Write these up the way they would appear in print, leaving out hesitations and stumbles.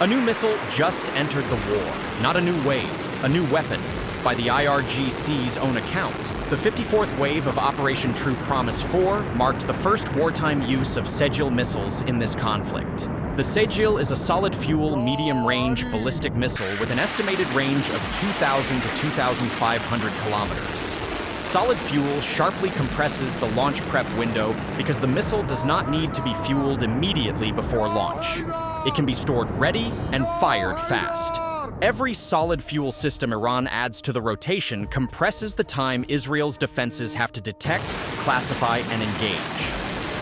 A new missile just entered the war, not a new wave, a new weapon. By the IRGC's own account, the 54th wave of Operation True Promise 4 marked the first wartime use of Sejjil missiles in this conflict. The Sejjil is a solid-fuel, medium-range ballistic missile with an estimated range of 2,000 to 2,500 kilometers. Solid fuel sharply compresses the launch prep window because the missile does not need to be fueled immediately before launch. It can be stored ready and fired fast. Every solid fuel system Iran adds to the rotation compresses the time Israel's defenses have to detect, classify, and engage.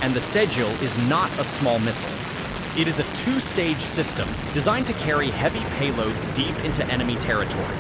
And the Sejjil is not a small missile. It is a two-stage system designed to carry heavy payloads deep into enemy territory.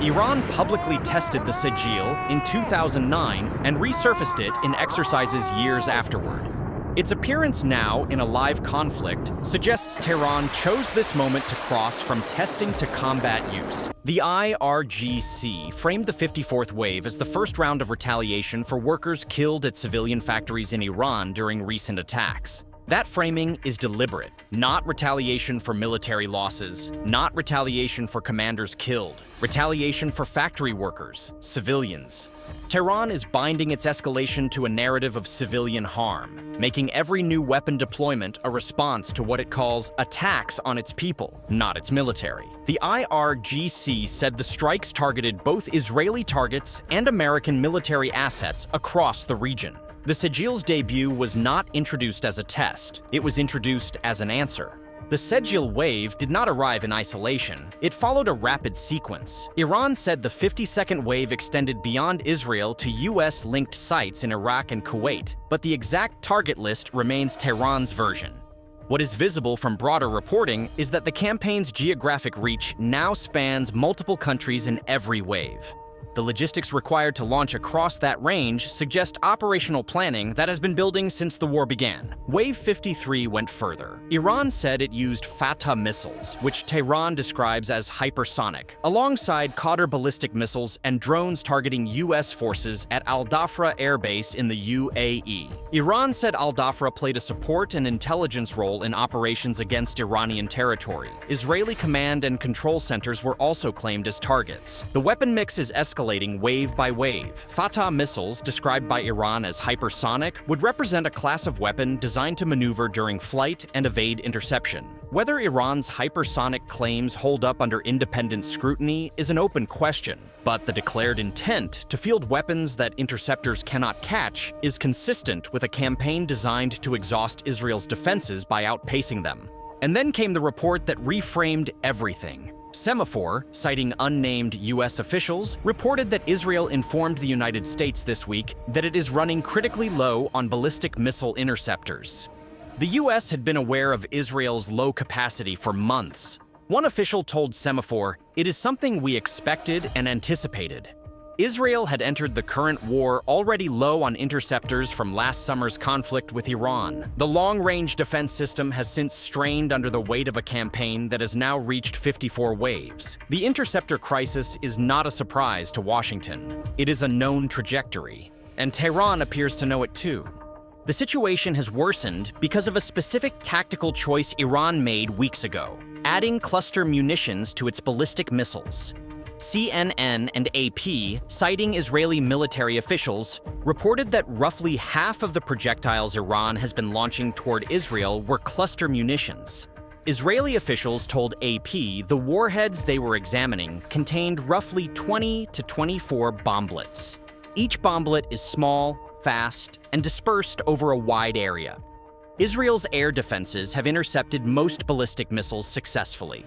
Iran publicly tested the Sejjil in 2009 and resurfaced it in exercises years afterward. Its appearance now in a live conflict suggests Tehran chose this moment to cross from testing to combat use. The IRGC framed the 54th wave as the first round of retaliation for workers killed at civilian factories in Iran during recent attacks. That framing is deliberate, not retaliation for military losses, not retaliation for commanders killed, retaliation for factory workers, civilians. Tehran is binding its escalation to a narrative of civilian harm, making every new weapon deployment a response to what it calls attacks on its people, not its military. The IRGC said the strikes targeted both Israeli targets and American military assets across the region. The Sejjil's debut was not introduced as a test, it was introduced as an answer. The Sejjil wave did not arrive in isolation, it followed a rapid sequence. Iran said the 52nd wave extended beyond Israel to US-linked sites in Iraq and Kuwait, but the exact target list remains Tehran's version. What is visible from broader reporting is that the campaign's geographic reach now spans multiple countries in every wave. The logistics required to launch across that range suggest operational planning that has been building since the war began. Wave 53 went further. Iran said it used Fatah missiles, which Tehran describes as hypersonic, alongside Qatar ballistic missiles and drones targeting US forces at Al Dhafra Air Base in the UAE. Iran said Al Dhafra played a support and intelligence role in operations against Iranian territory. Israeli command and control centers were also claimed as targets. The weapon mix is escalating wave by wave. Fatah missiles, described by Iran as hypersonic, would represent a class of weapon designed to maneuver during flight and evade interception. Whether Iran's hypersonic claims hold up under independent scrutiny is an open question, but the declared intent to field weapons that interceptors cannot catch is consistent with a campaign designed to exhaust Israel's defenses by outpacing them. And then came the report that reframed everything. Semafor, citing unnamed US officials, reported that Israel informed the United States this week that it is running critically low on ballistic missile interceptors. The US had been aware of Israel's low capacity for months. One official told Semafor, "It is something we expected and anticipated." Israel had entered the current war already low on interceptors from last summer's conflict with Iran. The long-range defense system has since strained under the weight of a campaign that has now reached 54 waves. The interceptor crisis is not a surprise to Washington. It is a known trajectory, and Tehran appears to know it too. The situation has worsened because of a specific tactical choice Iran made weeks ago, adding cluster munitions to its ballistic missiles. CNN and AP, citing Israeli military officials, reported that roughly half of the projectiles Iran has been launching toward Israel were cluster munitions. Israeli officials told AP the warheads they were examining contained roughly 20 to 24 bomblets. Each bomblet is small, fast, and dispersed over a wide area. Israel's air defenses have intercepted most ballistic missiles successfully,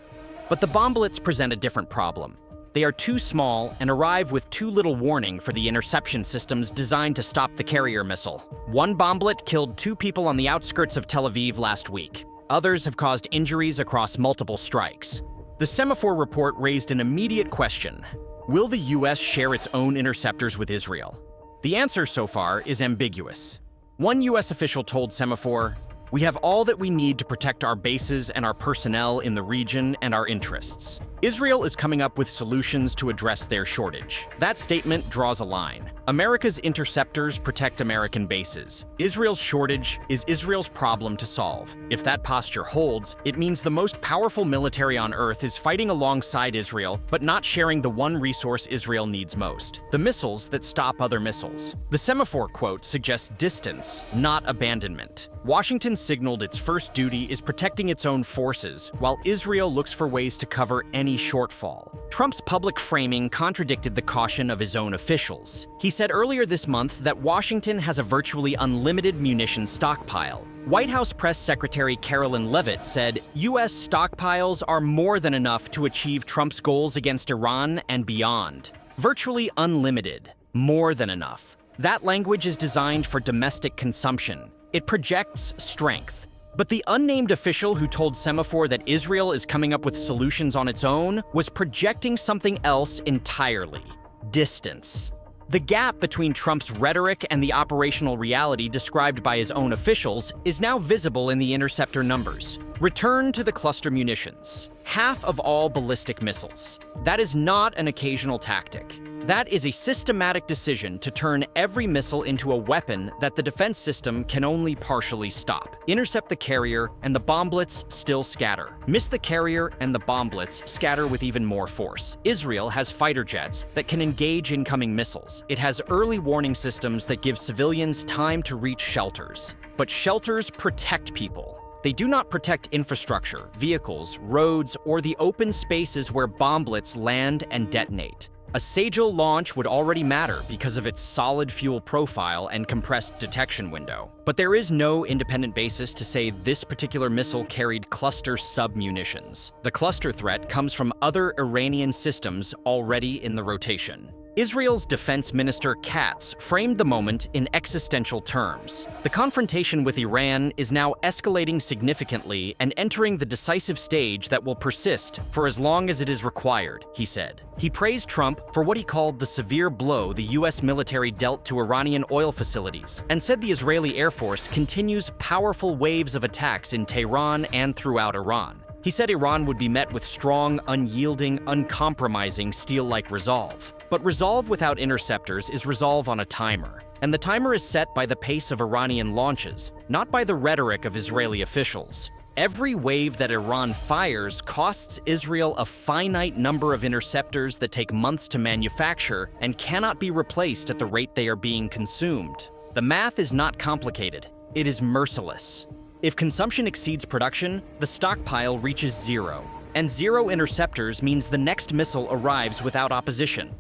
but the bomblets present a different problem. They are too small and arrive with too little warning for the interception systems designed to stop the carrier missile. One bomblet killed 2 people on the outskirts of Tel Aviv last week. Others have caused injuries across multiple strikes. The Semafor report raised an immediate question. Will the US share its own interceptors with Israel? The answer so far is ambiguous. One US official told Semafor, We have all that we need to protect our bases and our personnel in the region and our interests. Israel is coming up with solutions to address their shortage. That statement draws a line. America's interceptors protect American bases. Israel's shortage is Israel's problem to solve. If that posture holds, it means the most powerful military on Earth is fighting alongside Israel, but not sharing the one resource Israel needs most: the missiles that stop other missiles. The Semafor quote suggests distance, not abandonment. Washington signaled its first duty is protecting its own forces, while Israel looks for ways to cover any shortfall. Trump's public framing contradicted the caution of his own officials. He said earlier this month that Washington has a virtually unlimited munitions stockpile. White House Press Secretary Carolyn Leavitt said U.S. stockpiles are more than enough to achieve Trump's goals against Iran and beyond. Virtually unlimited. More than enough. That language is designed for domestic consumption. It projects strength. But the unnamed official who told Semafor that Israel is coming up with solutions on its own was projecting something else entirely: distance. The gap between Trump's rhetoric and the operational reality described by his own officials is now visible in the Interceptor numbers. Return to the cluster munitions. Half of all ballistic missiles. That is not an occasional tactic. That is a systematic decision to turn every missile into a weapon that the defense system can only partially stop. Intercept the carrier, and the bomblets still scatter. Miss the carrier, and the bomblets scatter with even more force. Israel has fighter jets that can engage incoming missiles. It has early warning systems that give civilians time to reach shelters. But shelters protect people. They do not protect infrastructure, vehicles, roads, or the open spaces where bomblets land and detonate. A Sejjil launch would already matter because of its solid fuel profile and compressed detection window. But there is no independent basis to say this particular missile carried cluster sub-munitions. The cluster threat comes from other Iranian systems already in the rotation. Israel's Defense Minister Katz framed the moment in existential terms. The confrontation with Iran is now escalating significantly and entering the decisive stage that will persist for as long as it is required, he said. He praised Trump for what he called the severe blow the U.S. military dealt to Iranian oil facilities, and said the Israeli Air Force continues powerful waves of attacks in Tehran and throughout Iran. He said Iran would be met with strong, unyielding, uncompromising, steel-like resolve. But resolve without interceptors is resolve on a timer. And the timer is set by the pace of Iranian launches, not by the rhetoric of Israeli officials. Every wave that Iran fires costs Israel a finite number of interceptors that take months to manufacture and cannot be replaced at the rate they are being consumed. The math is not complicated. It is merciless. If consumption exceeds production, the stockpile reaches zero. And zero interceptors means the next missile arrives without opposition.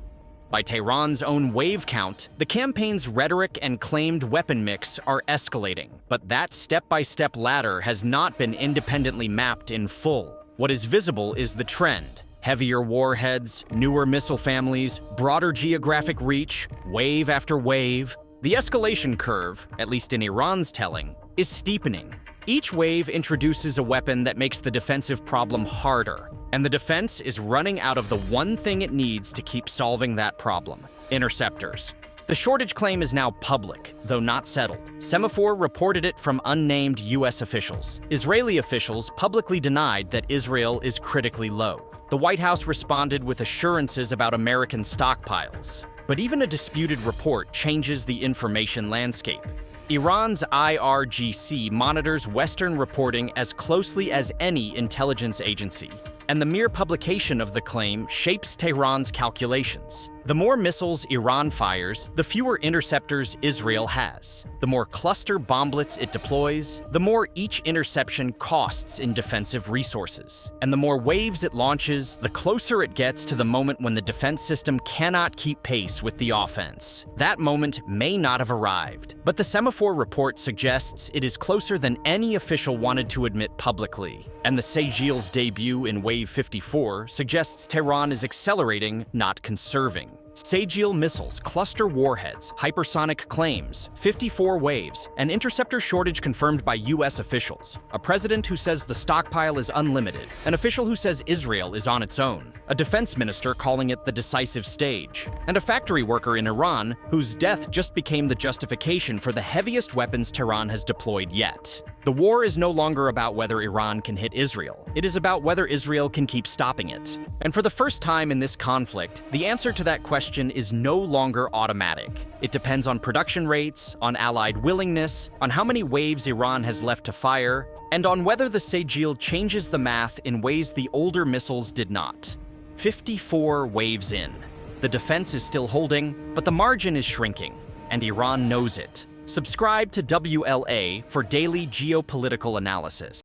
By Tehran's own wave count, the campaign's rhetoric and claimed weapon mix are escalating. But that step-by-step ladder has not been independently mapped in full. What is visible is the trend. Heavier warheads, newer missile families, broader geographic reach, wave after wave. The escalation curve, at least in Iran's telling, is steepening. Each wave introduces a weapon that makes the defensive problem harder, and the defense is running out of the one thing it needs to keep solving that problem: interceptors. The shortage claim is now public, though not settled. Semafor reported it from unnamed U.S. officials. Israeli officials publicly denied that Israel is critically low. The White House responded with assurances about American stockpiles. But even a disputed report changes the information landscape. Iran's IRGC monitors Western reporting as closely as any intelligence agency, and the mere publication of the claim shapes Tehran's calculations. The more missiles Iran fires, the fewer interceptors Israel has. The more cluster bomblets it deploys, the more each interception costs in defensive resources. And the more waves it launches, the closer it gets to the moment when the defense system cannot keep pace with the offense. That moment may not have arrived, but the Semafor report suggests it is closer than any official wanted to admit publicly. And the Sejjil's debut in Wave 54 suggests Tehran is accelerating, not conserving. Sejjil missiles, cluster warheads, hypersonic claims, 54 waves, an interceptor shortage confirmed by US officials, a president who says the stockpile is unlimited, an official who says Israel is on its own, a defense minister calling it the decisive stage, and a factory worker in Iran whose death just became the justification for the heaviest weapons Tehran has deployed yet. The war is no longer about whether Iran can hit Israel. It is about whether Israel can keep stopping it. And for the first time in this conflict, the answer to that question is no longer automatic. It depends on production rates, on Allied willingness, on how many waves Iran has left to fire, and on whether the Sejjil changes the math in ways the older missiles did not. 54 waves in. The defense is still holding, but the margin is shrinking, and Iran knows it. Subscribe to WLA for daily geopolitical analysis.